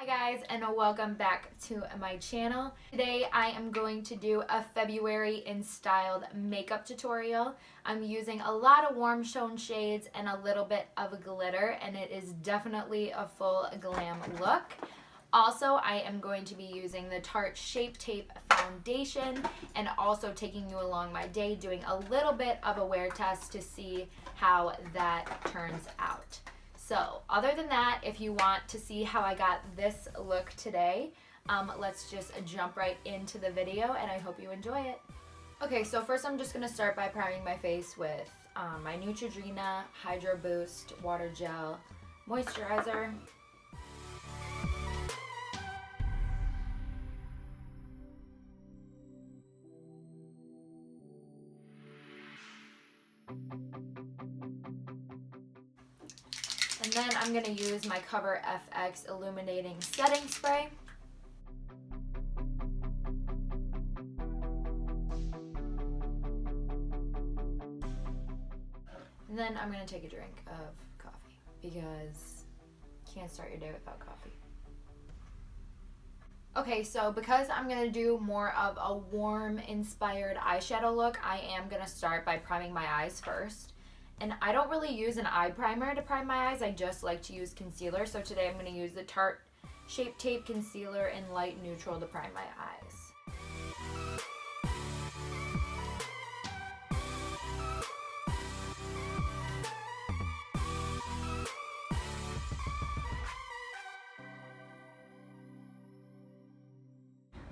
Hi guys, and welcome back to my channel. Today I am going to do a February in styled makeup tutorial. I'm using a lot of warm tone shades and a little bit of glitter, and it is definitely a full glam look. Also, I am going to be using the Tarte Shape Tape foundation and also taking you along my day doing a little bit of a wear test to see how that turns out. So other than that, if you want to see how I got this look today, let's just jump right into the video and I hope you enjoy it. Okay, so first I'm just going to start by priming my face with my Neutrogena Hydro Boost Water Gel Moisturizer. And then I'm going to use my Cover FX Illuminating Setting Spray. And then I'm going to take a drink of coffee because you can't start your day without coffee. Okay, so because I'm going to do more of a warm inspired eyeshadow look, I am going to start by priming my eyes first. And I don't really use an eye primer to prime my eyes, I just like to use concealer. So today I'm going to use the Tarte Shape Tape Concealer in Light Neutral to prime my eyes.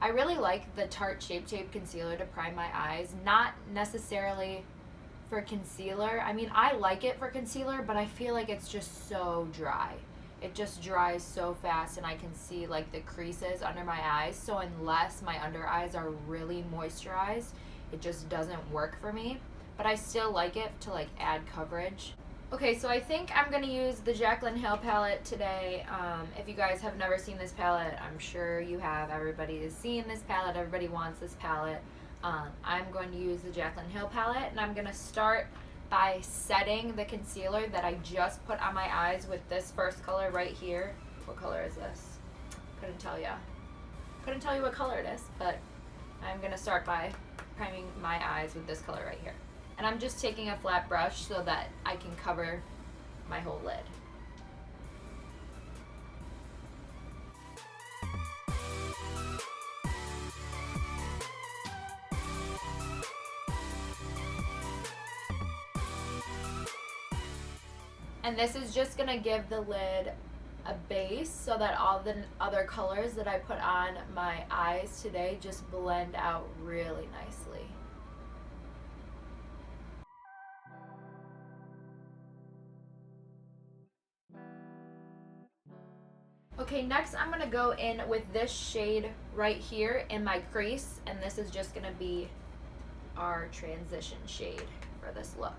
I really like the Tarte Shape Tape Concealer to prime my eyes, not necessarily for concealer. I mean, I like it for concealer, but I feel like it's just so dry. It just dries so fast and I can see like the creases under my eyes. So unless my under eyes are really moisturized, it just doesn't work for me. But I still like it to like add coverage. Okay, so I think I'm going to use the Jaclyn Hill palette today. If you guys have never seen this palette, I'm sure you have. Everybody is seeing this palette. Everybody wants this palette. I'm going to use the Jaclyn Hill palette, and I'm going to start by setting the concealer that I just put on my eyes with this first color right here. What color is this? Couldn't tell you. Couldn't tell you what color it is, but I'm going to start by priming my eyes with this color right here. And I'm just taking a flat brush so that I can cover my whole lid. And this is just going to give the lid a base so that all the other colors that I put on my eyes today just blend out really nicely. Okay, next I'm going to go in with this shade right here in my crease, and this is just going to be our transition shade for this look.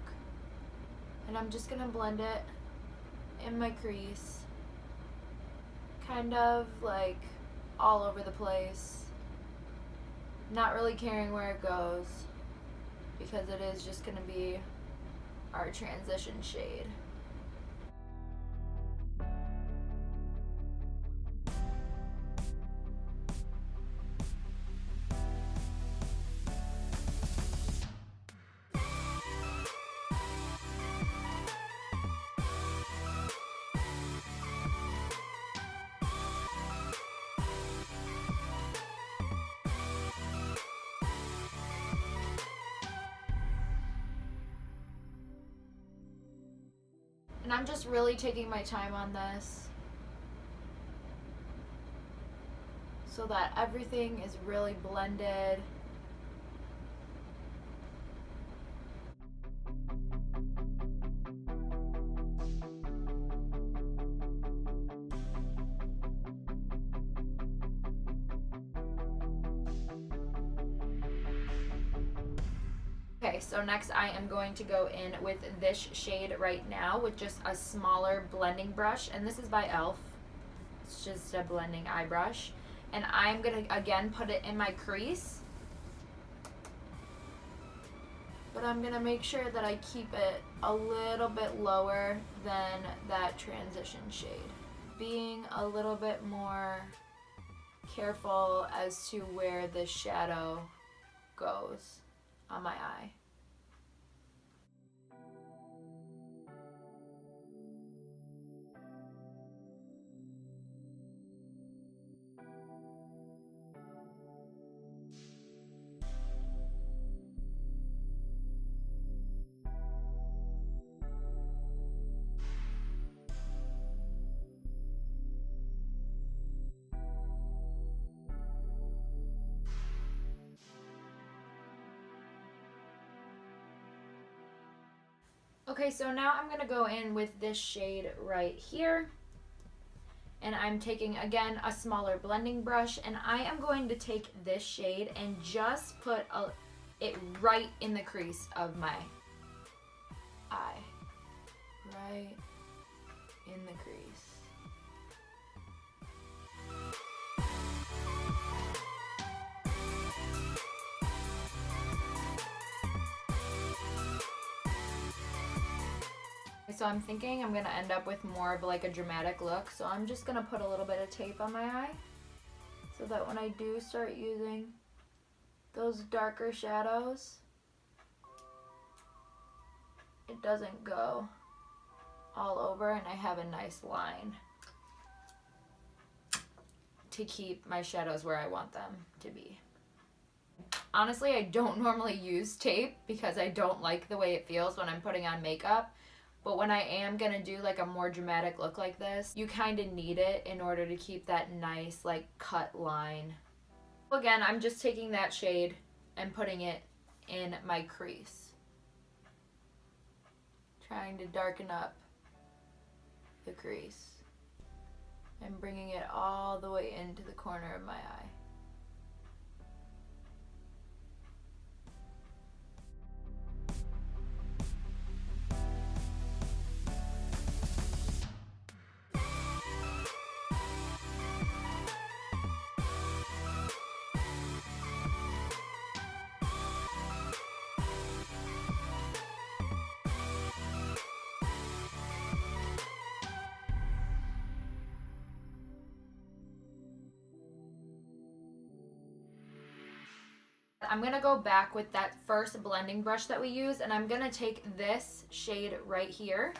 And I'm just going to blend it in my crease, kind of like all over the place, not really caring where it goes because it is just going to be our transition shade. And I'm just really taking my time on this so that everything is really blended. Okay, so next I am going to go in with this shade right now with just a smaller blending brush, and this is by e.l.f. It's just a blending eye brush, and I'm gonna again put it in my crease, but I'm gonna make sure that I keep it a little bit lower than that transition shade. being a little bit more careful as to where the shadow goes on my eye. Okay, so now I'm going to go in with this shade right here. And I'm taking, again, a smaller blending brush. And I am going to take this shade and just put it right in the crease of my eye. Right in the crease. So I'm thinking I'm gonna end up with more of like a dramatic look. So I'm just gonna put a little bit of tape on my eye so that when I do start using those darker shadows, it doesn't go all over and I have a nice line to keep my shadows where I want them to be. Honestly, I don't normally use tape because I don't like the way it feels when I'm putting on makeup. But when I am going to do like a more dramatic look like this, you kind of need it in order to keep that nice like cut line. Again, I'm just taking that shade and putting it in my crease. Trying to darken up the crease and bringing it all the way into the corner of my eye. I'm going to go back with that first blending brush that we used, and I'm going to take this shade right here.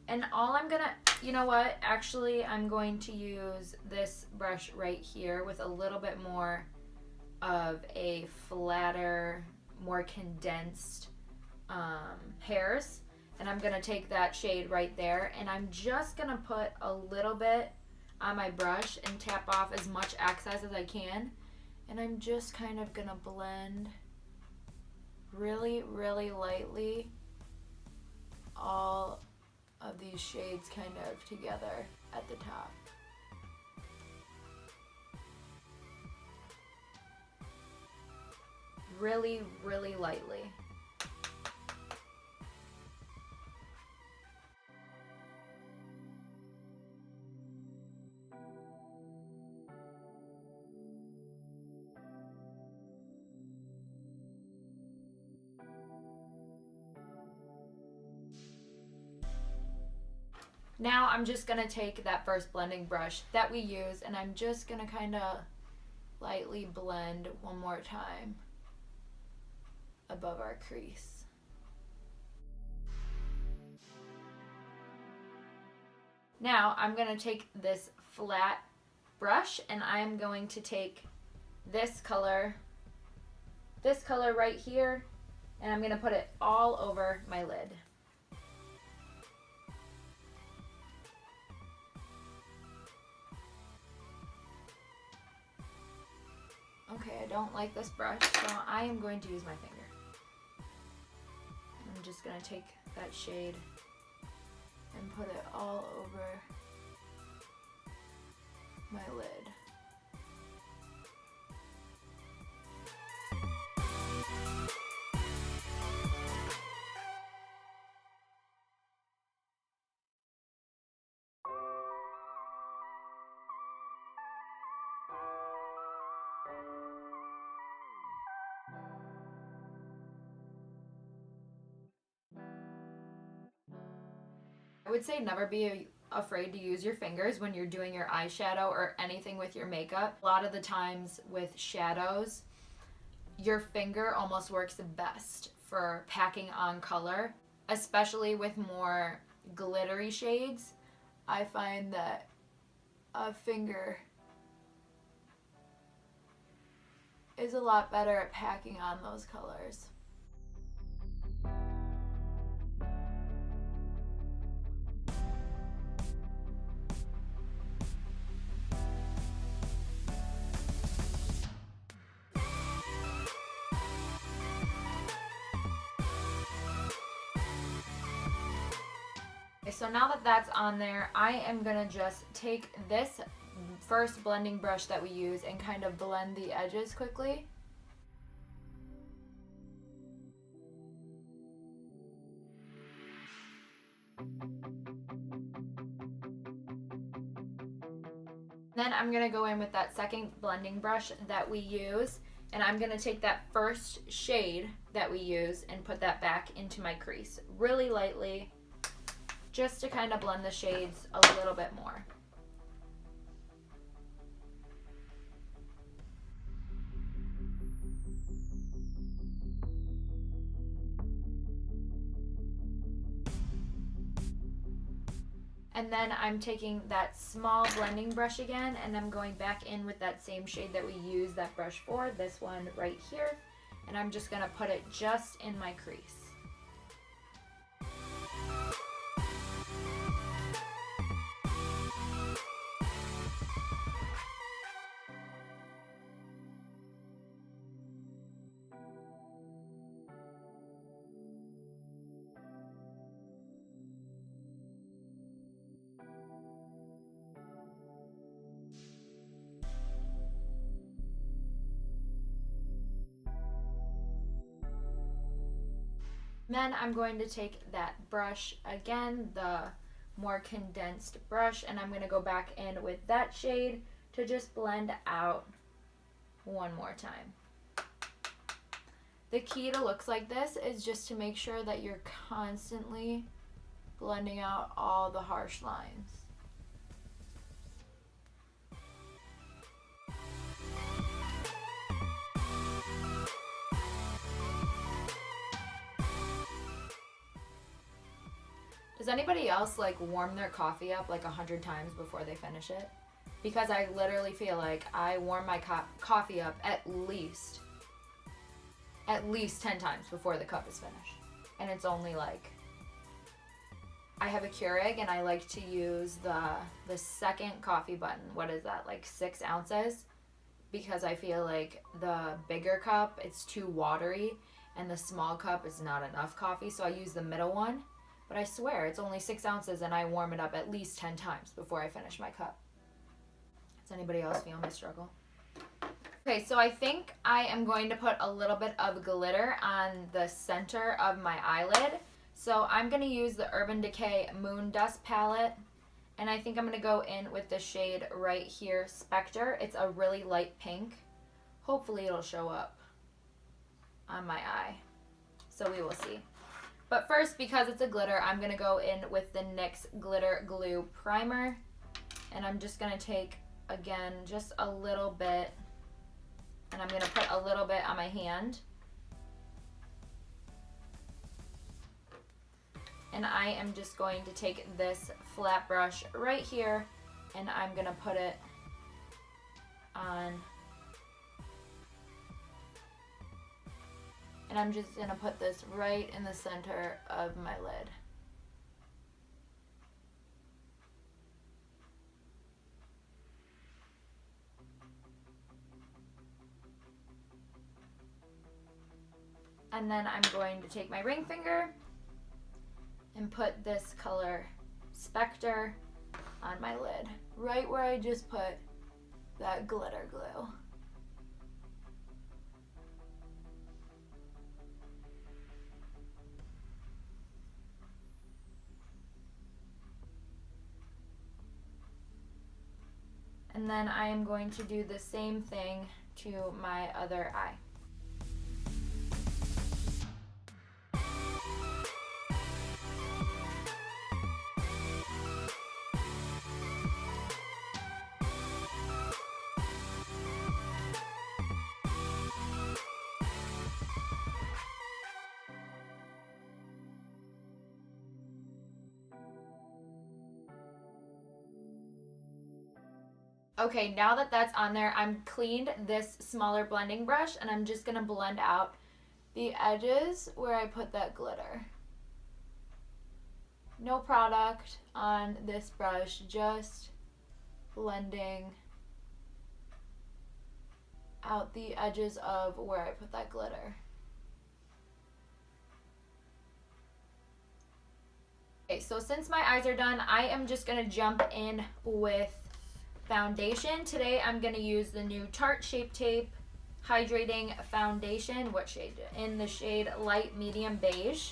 And all I'm going to, you know what, actually I'm going to use this brush right here with a little bit more of a flatter, more condensed hairs. And I'm going to take that shade right there, and I'm just going to put a little bit on my brush and tap off as much excess as I can. And I'm just kind of gonna blend really, really lightly all of these shades kind of together at the top. Really, really lightly. Now I'm just going to take that first blending brush that we used, and I'm just going to kind of lightly blend one more time above our crease. Now I'm going to take this flat brush, and I'm going to take this color right here, and I'm going to put it all over my lid. Okay, I don't like this brush, so I am going to use my finger. I'm just going to take that shade and put it all over my lid. I would say never be afraid to use your fingers when you're doing your eyeshadow or anything with your makeup. A lot of the times with shadows, your finger almost works the best for packing on color, especially with more glittery shades. I find that a finger is a lot better at packing on those colors. So now that that's on there, I am gonna just take this first blending brush that we use and kind of blend the edges quickly. Then I'm gonna go in with that second blending brush that we use, and I'm gonna take that first shade that we use and put that back into my crease really lightly, just to kind of blend the shades a little bit more. And then I'm taking that small blending brush again, and I'm going back in with that same shade that we used that brush for, this one right here, and I'm just gonna put it just in my crease. Then I'm going to take that brush again, the more condensed brush, and I'm going to go back in with that shade to just blend out one more time. The key to looks like this is just to make sure that you're constantly blending out all the harsh lines. Does anybody else like warm their coffee up like 100 times before they finish it? Because I literally feel like I warm my coffee up at least 10 times before the cup is finished. And it's only like, I have a Keurig and I like to use the second coffee button. What is that, like 6 ounces? Because I feel like the bigger cup, it's too watery, and the small cup is not enough coffee, so I use the middle one. But I swear, it's only 6 ounces and I warm it up at least 10 times before I finish my cup. Does anybody else feel my struggle? Okay, so I think I am going to put a little bit of glitter on the center of my eyelid. So I'm going to use the Urban Decay Moon Dust palette. And I think I'm going to go in with the shade right here, Spectre. It's a really light pink. Hopefully it'll show up on my eye. So we will see. But first, because it's a glitter, I'm going to go in with the NYX Glitter Glue Primer. And I'm just going to take, again, just a little bit. And I'm going to put a little bit on my hand. And I am just going to take this flat brush right here, and I'm going to put it on. And I'm just going to put this right in the center of my lid. And then I'm going to take my ring finger and put this color Spectre on my lid, right where I just put that glitter glue. And then I am going to do the same thing to my other eye. Okay, now that that's on there, I'm cleaned this smaller blending brush and I'm just gonna blend out the edges where I put that glitter. No product on this brush, just blending out the edges of where I put that glitter. Okay, so since my eyes are done, I am just gonna jump in with foundation. Today I'm gonna use the new Tarte Shape Tape Hydrating Foundation. What shade? In the shade Light Medium Beige.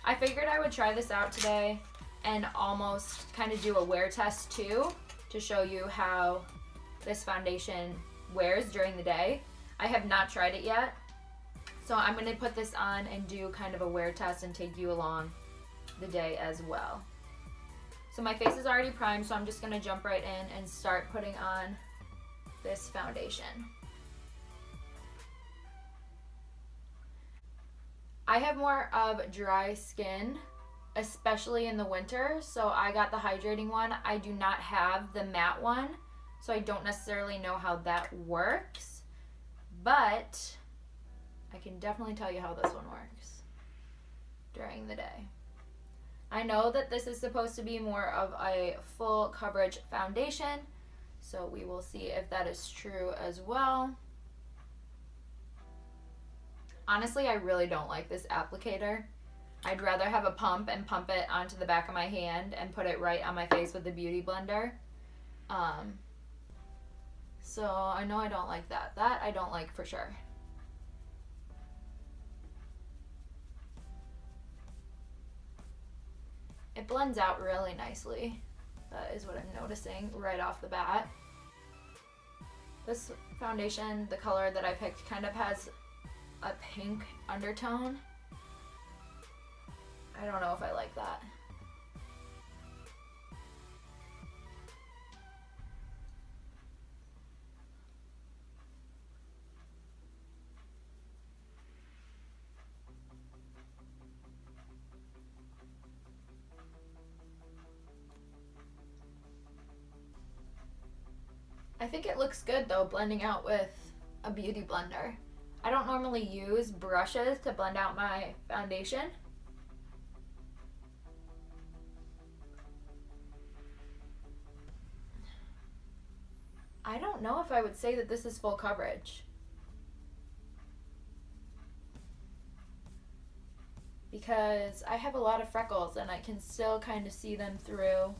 I figured I would try this out today and almost kind of do a wear test too, to show you how this foundation wears during the day. I have not tried it yet, so I'm going to put this on and do kind of a wear test and take you along the day as well. So my face is already primed, so I'm just going to jump right in and start putting on this foundation. I have more of dry skin, especially in the winter, so I got the hydrating one. I do not have the matte one, so I don't necessarily know how that works, but I can definitely tell you how this one works during the day. I know that this is supposed to be more of a full coverage foundation, so we will see if that is true as well. Honestly, I really don't like this applicator. I'd rather have a pump and pump it onto the back of my hand and put it right on my face with the Beauty Blender. So I know I don't like that. That I don't like for sure. It blends out really nicely. That is what I'm noticing right off the bat. This foundation, the color that I picked, kind of has a pink undertone. I don't know if I like that. I think it looks good though, blending out with a beauty blender. I don't normally use brushes to blend out my foundation. I don't know if I would say that this is full coverage, because I have a lot of freckles and I can still kind of see them through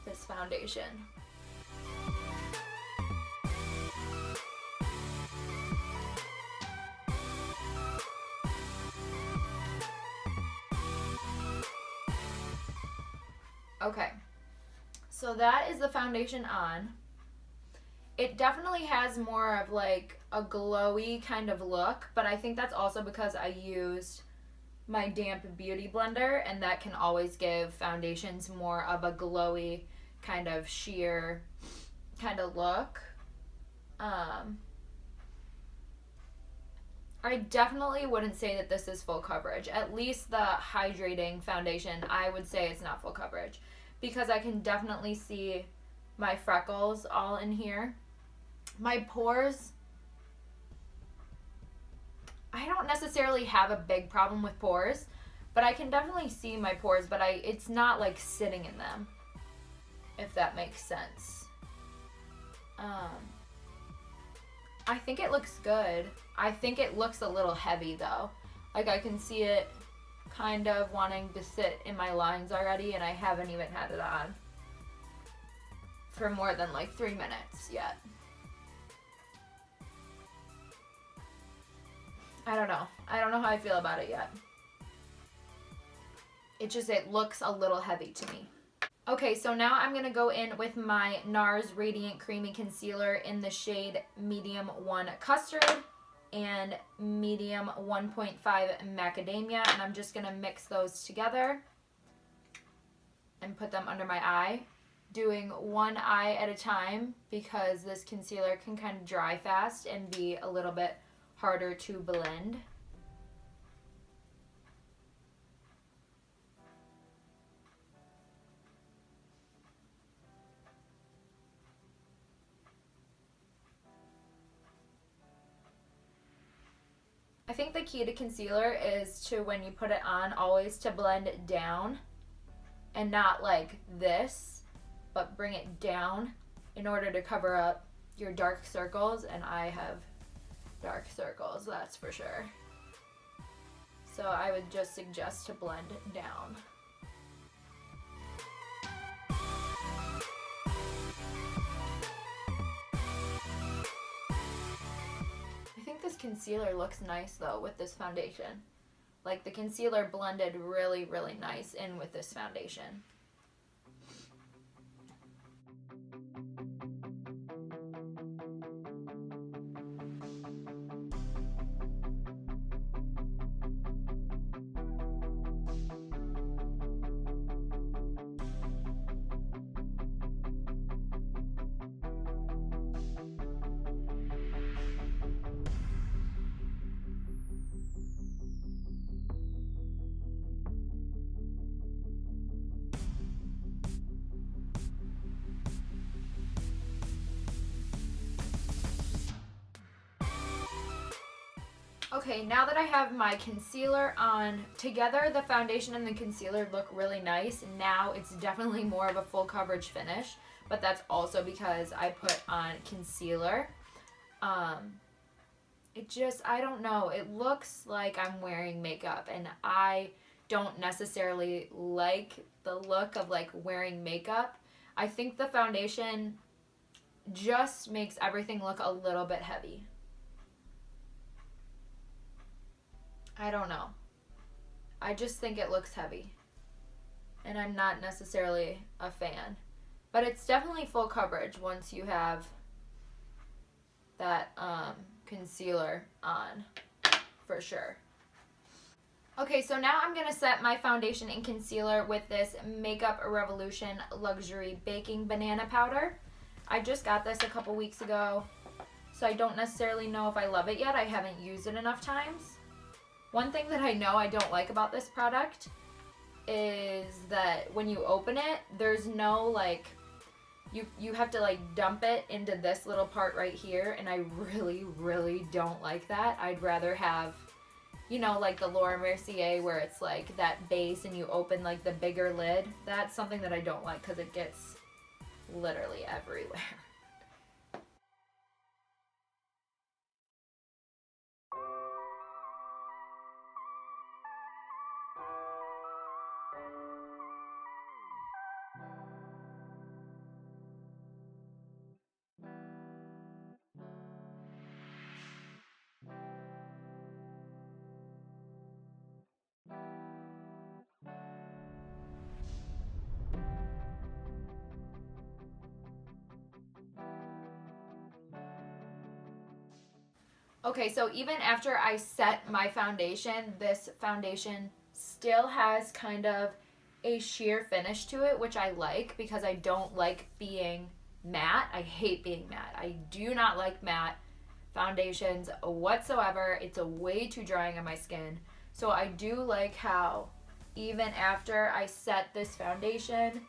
this foundation. Okay, so that is the foundation on. It definitely has more of like a glowy kind of look, but I think that's also because I used my damp beauty blender, and that can always give foundations more of a glowy kind of sheer kind of look. I definitely wouldn't say that this is full coverage. At least the hydrating foundation, I would say it's not full coverage, because I can definitely see my freckles all in here. My pores, I don't necessarily have a big problem with pores, but I can definitely see my pores, but it's not like sitting in them, if that makes sense. I think it looks good. I think it looks a little heavy though. Like I can see it kind of wanting to sit in my lines already, and I haven't even had it on for more than like 3 minutes yet. I don't know. I don't know how I feel about it yet. It looks a little heavy to me. Okay, so now I'm going to go in with my NARS Radiant Creamy Concealer in the shade Medium 1 Custard and Medium 1.5 Macadamia, and I'm just going to mix those together and put them under my eye, doing one eye at a time because this concealer can kind of dry fast and be a little bit harder to blend. think the key to concealer is to, when you put it on, always to blend it down and not like this, but bring it down in order to cover up your dark circles, and I have dark circles, that's for sure. So I would just suggest to blend down. I think this concealer looks nice though with this foundation. Like the concealer blended really, really nice in with this foundation. Okay, now that I have my concealer on, together the foundation and the concealer look really nice. Now it's definitely more of a full coverage finish, but that's also because I put on concealer. I don't know, it looks like I'm wearing makeup, and I don't necessarily like the look of like wearing makeup. I think the foundation just makes everything look a little bit heavy. I don't know. I just think it looks heavy. And I'm not necessarily a fan. But it's definitely full coverage once you have that concealer on, for sure. Okay, so now I'm going to set my foundation and concealer with this Makeup Revolution Luxury Baking Banana Powder. I just got this a couple weeks ago, so I don't necessarily know if I love it yet. I haven't used it enough times. One thing that I know I don't like about this product is that when you open it, there's no like, you have to like dump it into this little part right here, and I really, really don't like that. I'd rather have, you know, like the Laura Mercier where it's like that base and you open like the bigger lid. That's something that I don't like because it gets literally everywhere. Okay, so even after I set my foundation, this foundation still has kind of a sheer finish to it, which I like because I don't like being matte. I hate being matte. I do not like matte foundations whatsoever. It's a way too drying on my skin. So I do like how even after I set this foundation,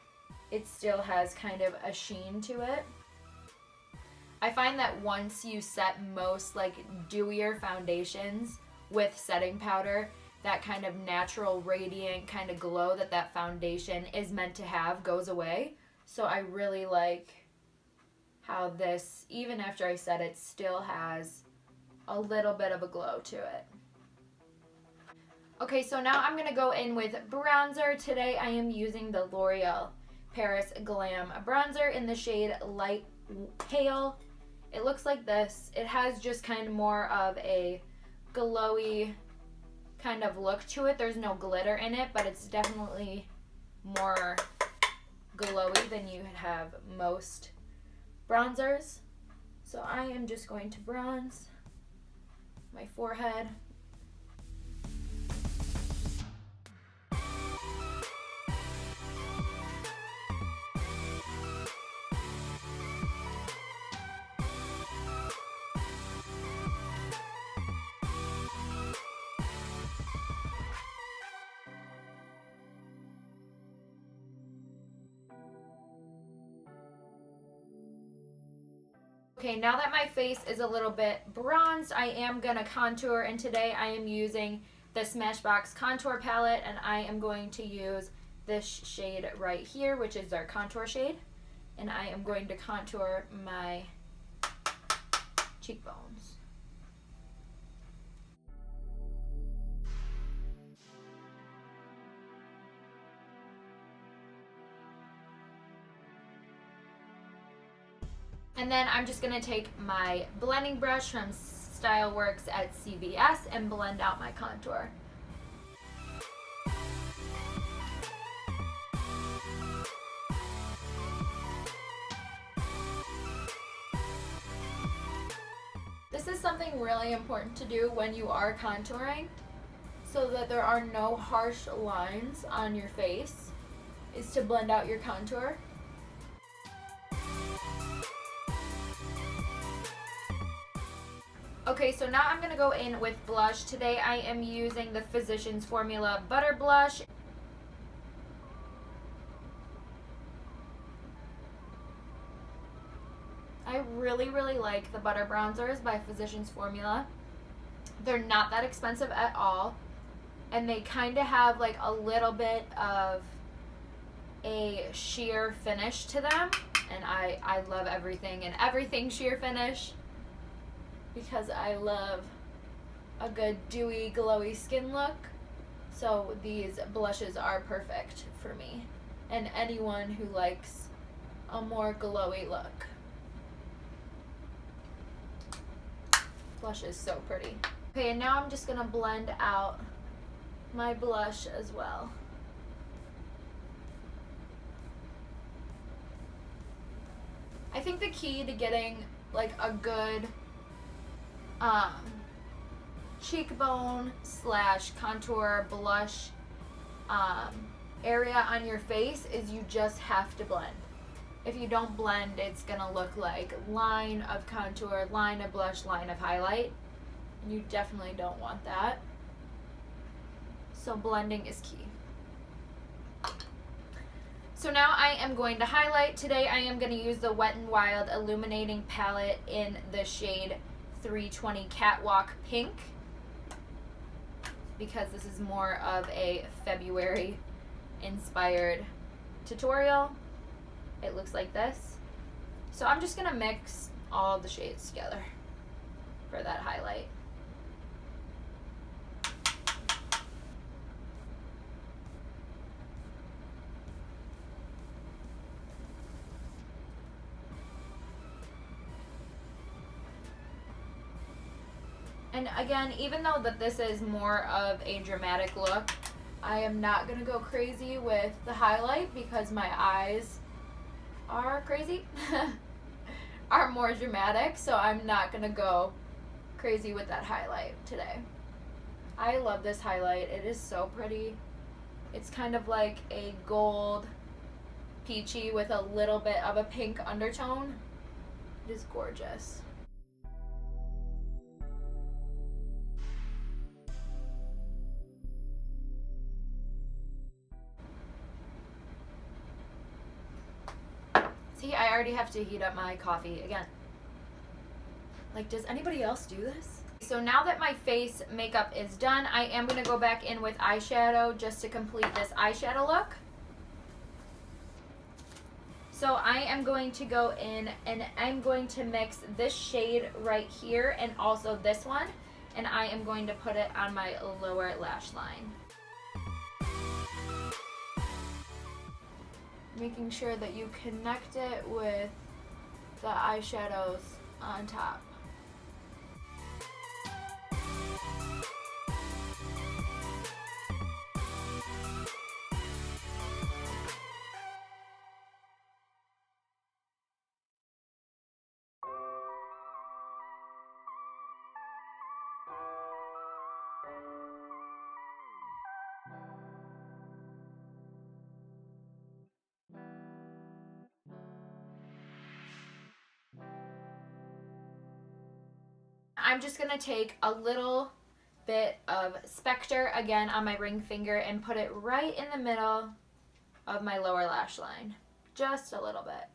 it still has kind of a sheen to it. I find that once you set most like dewier foundations with setting powder, that kind of natural radiant kind of glow that that foundation is meant to have goes away. So I really like how this, even after I set it, still has a little bit of a glow to it. Okay, so now I'm going to go in with bronzer. Today I am using the L'Oreal Paris Glam bronzer in the shade Light Pale. It looks like this. It has just kind of more of a glowy kind of look to it. There's no glitter in it, but it's definitely more glowy than you have most bronzers. So I am just going to bronze my forehead. Okay, now that my face is a little bit bronzed, I am going to contour, and today I am using the Smashbox contour palette, and I am going to use this shade right here, which is our contour shade, and I am going to contour my cheekbones. And then I'm just going to take my blending brush from Styleworks at CVS and blend out my contour. This is something really important to do when you are contouring so that there are no harsh lines on your face, is to blend out your contour. Okay, so now I'm going to go in with blush. Today I am using the Physicians Formula Butter Blush. I really like the butter bronzers by Physicians Formula. They're not that expensive at all, and they kind of have like a little bit of a sheer finish to them, and I love everything and everything sheer finish, because I love a good dewy, glowy skin look. So these blushes are perfect for me and anyone who likes a more glowy look. Blush is so pretty. Okay, and now I'm just gonna blend out my blush as well. I think the key to getting like a good cheekbone slash contour blush area on your face is you just have to blend. If you don't blend, it's gonna look like line of contour, line of blush, line of highlight. You definitely don't want that. So blending is key. So now I am going to highlight. Today I am going to use the Wet n Wild Illuminating Palette in the shade 320 Catwalk Pink, because this is more of a February inspired tutorial. It looks like this. So I'm just going to mix all the shades together for that highlight. And again, even though that this is more of a dramatic look, I am not going to go crazy with the highlight because my eyes are crazy, are more dramatic, so I'm not going to go crazy with that highlight today. I love this highlight. It is so pretty. It's kind of like a gold peachy with a little bit of a pink undertone. It is gorgeous. See, I already have to heat up my coffee again. Like, does anybody else do this? So now that my face makeup is done, I am going to go back in with eyeshadow just to complete this eyeshadow look. So I am going to go in and I'm going to mix this shade right here and also this one, and I am going to put it on my lower lash line. Making sure that you connect it with the eyeshadows on top. I'm just going to take a little bit of Spectre again on my ring finger and put it right in the middle of my lower lash line. Just a little bit.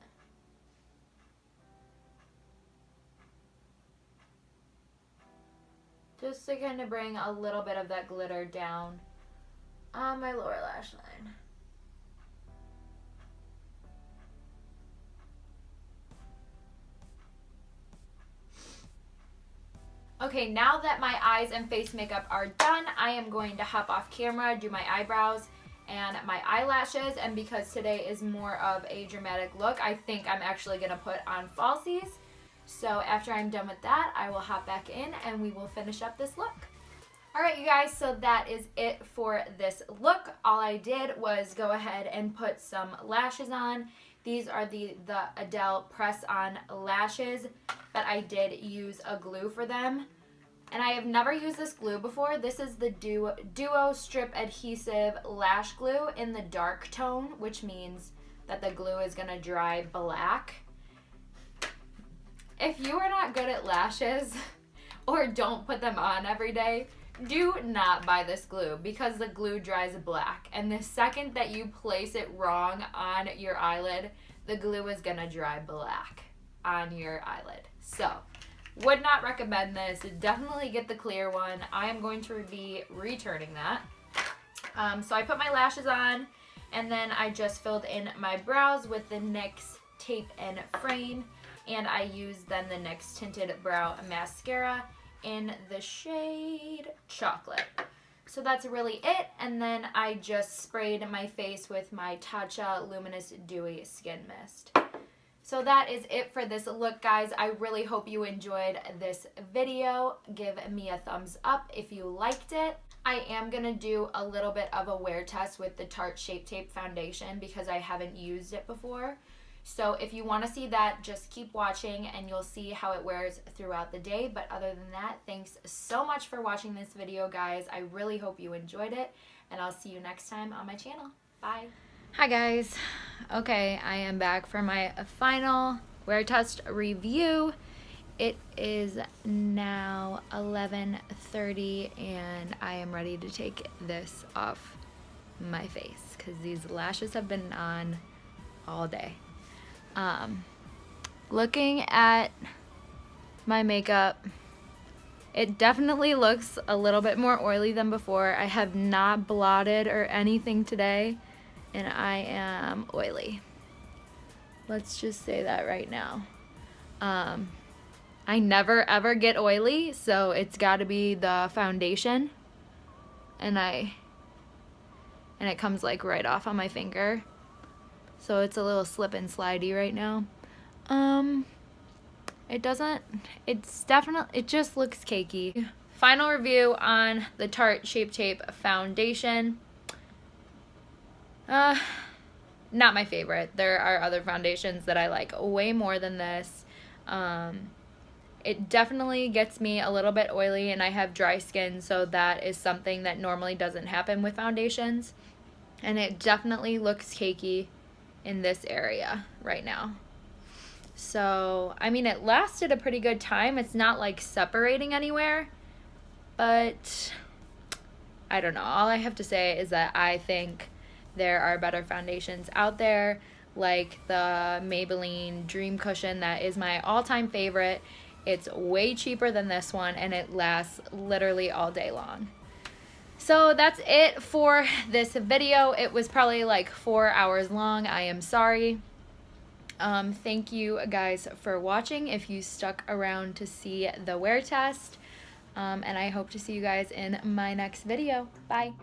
just to kind of bring a little bit of that glitter down on my lower lash line. Okay, now that my eyes and face makeup are done, I am going to hop off camera, do my eyebrows and my eyelashes, and because today is more of a dramatic look, I think I'm actually going to put on falsies. So after I'm done with that, I will hop back in and we will finish up this look. Alright you guys, so that is it for this look. All I did was go ahead and put some lashes on. These are the Adele press-on lashes, but I did use a glue for them. And I have never used this glue before. This is the Duo Strip Adhesive Lash Glue in the dark tone, which means that the glue is going to dry black. If you are not good at lashes or don't put them on every day, do not buy this glue because the glue dries black. And the second that you place it wrong on your eyelid, the glue is going to dry black on your eyelid. So, would not recommend this. Definitely get the clear one. I am going to be returning that. So I put my lashes on, and then I just filled in my brows with the NYX Tape and Frame, and I used then the NYX Tinted Brow Mascara in the shade Chocolate. So that's really it, and then I just sprayed my face with my Tatcha Luminous Dewy Skin Mist. So that is it for this look, guys. I really hope you enjoyed this video. Give me a thumbs up if you liked it. I am going to do a little bit of a wear test with the Tarte Shape Tape Foundation because I haven't used it before. So if you want to see that, just keep watching and you'll see how it wears throughout the day. But other than that, thanks so much for watching this video, guys. I really hope you enjoyed it, and I'll see you next time on my channel. Bye. Hi guys. Okay, I am back for my final wear test review. It is now 11:30 and I am ready to take this off my face because these lashes have been on all day. Looking at my makeup, it definitely looks a little bit more oily than before. I have not blotted or anything today, and I am oily. Let's just say that right now. I never ever get oily, so it's got to be the foundation, and it comes like right off on my finger, so it's a little slip and slidey right now. It just looks cakey. Final review on the Tarte Shape Tape Foundation. Not my favorite. There are other foundations that I like way more than this. It definitely gets me a little bit oily, and I have dry skin, so that is something that normally doesn't happen with foundations. And it definitely looks cakey in this area right now. So, I mean, it lasted a pretty good time. It's not like separating anywhere, but I don't know. All I have to say is that I think there are better foundations out there, like the Maybelline Dream Cushion. That is my all-time favorite. It's way cheaper than this one, and it lasts literally all day long. So that's it for this video. It was probably like 4 hours long. I am sorry. Thank you guys for watching if you stuck around to see the wear test. And I hope to see you guys in my next video. Bye.